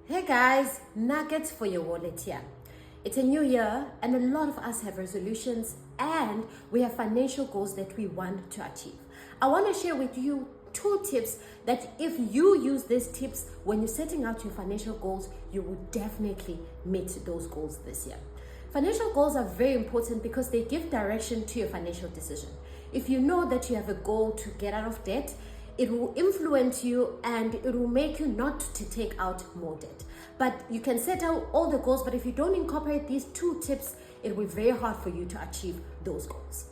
Hey guys, nuggets for your wallet here. It's a new year and a lot of us have resolutions and we have financial goals that we want to achieve. I want to share with you 2 tips that if you use these tips when you're setting out your financial goals, you will definitely meet those goals this year. Financial goals are very important because they give direction to your financial decision. If you know that you have a goal to get out of debt, it will influence you and it will make you not to take out more debt. But you can set out all the goals, but if you don't incorporate these 2 tips, it will be very hard for you to achieve those goals.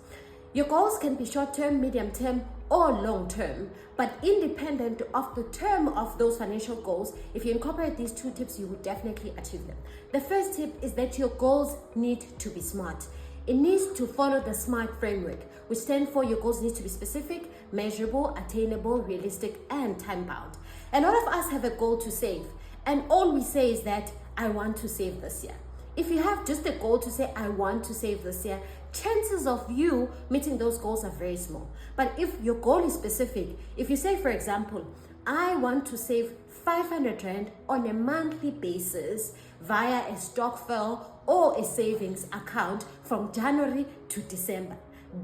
Your goals can be short-term, medium-term, or long-term, but independent of the term of those financial goals, if you incorporate these 2 tips, you will definitely achieve them. The first tip is that your goals need to be SMART. It needs to follow the SMART framework, which stands for your goals need to be specific, measurable, attainable, realistic, and time-bound. A lot of us have a goal to save, and all we say is that I want to save this year. If you have just a goal to say I want to save this year, chances of you meeting those goals are very small. But if your goal is specific, if you say, for example, I want to save 500 Rand on a monthly basis via a stokvel or a savings account from January to December.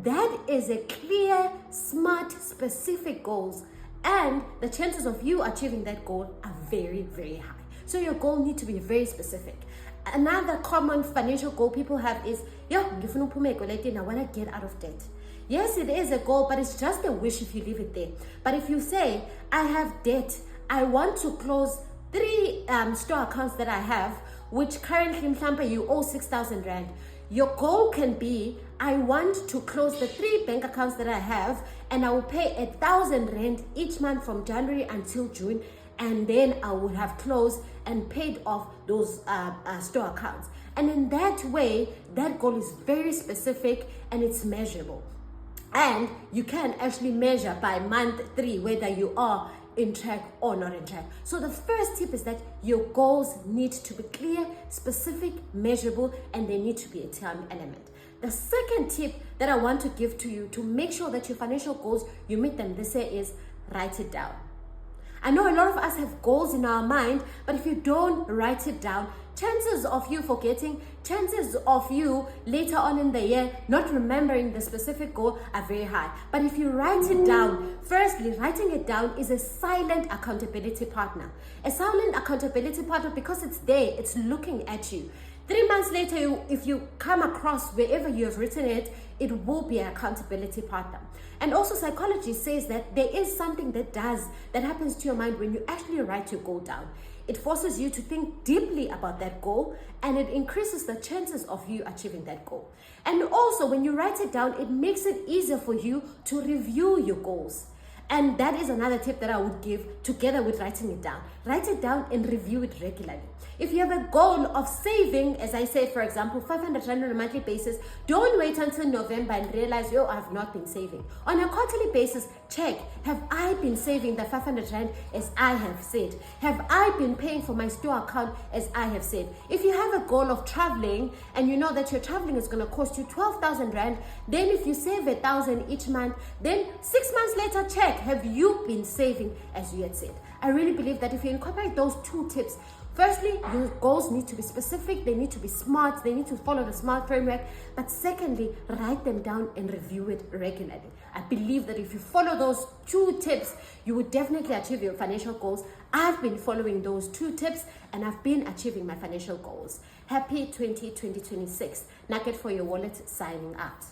That is a clear, smart, specific goals, and the chances of you achieving that goal are very, very high. So your goal needs to be very specific. Another common financial goal people have is, I want to get out of debt. Yes, it is a goal, but it's just a wish if you leave it there. But if you say, I have debt, I want to close 3 store accounts that I have, which currently you owe 6,000 Rand. Your goal can be, I want to close the 3 bank accounts that I have, and I will pay 1,000 Rand each month from January until June, and then I will have closed and paid off those store accounts. And in that way, that goal is very specific and it's measurable. And you can actually measure by month 3 whether you are in track or not in track. So the first tip is that your goals need to be clear, specific, measurable, and they need to be a time element. The second tip that I want to give to you to make sure that your financial goals, you meet them this year is write it down. I know a lot of us have goals in our mind, but if you don't write it down, chances of you forgetting, chances of you later on in the year not remembering the specific goal are very high. But if you write it down, firstly, writing it down is a silent accountability partner. A silent accountability partner because it's there, it's looking at you. 3 months later, if you come across wherever you have written it, it will be an accountability partner. And also psychology says that there is something that happens to your mind when you actually write your goal down. It forces you to think deeply about that goal and it increases the chances of you achieving that goal. And also when you write it down, it makes it easier for you to review your goals. And that is another tip that I would give together with writing it down. Write it down and review it regularly. If you have a goal of saving, as I said, for example, 500 Rand on a monthly basis, don't wait until November and realize, I have not been saving. On a quarterly basis, check, have I been saving the 500 Rand as I have said? Have I been paying for my store account as I have said? If you have a goal of traveling and you know that your traveling is going to cost you 12,000 Rand, then if you save 1,000 each month, then 6 months later, check, have you been saving as you had said? I really believe that if you incorporate those 2 tips, firstly, your goals need to be specific, they need to be smart, they need to follow the SMART framework. But secondly, write them down and review it regularly. I believe that if you follow those 2 tips, you will definitely achieve your financial goals. I've been following those 2 tips and I've been achieving my financial goals. Happy 2026. Nugget for your wallet signing out.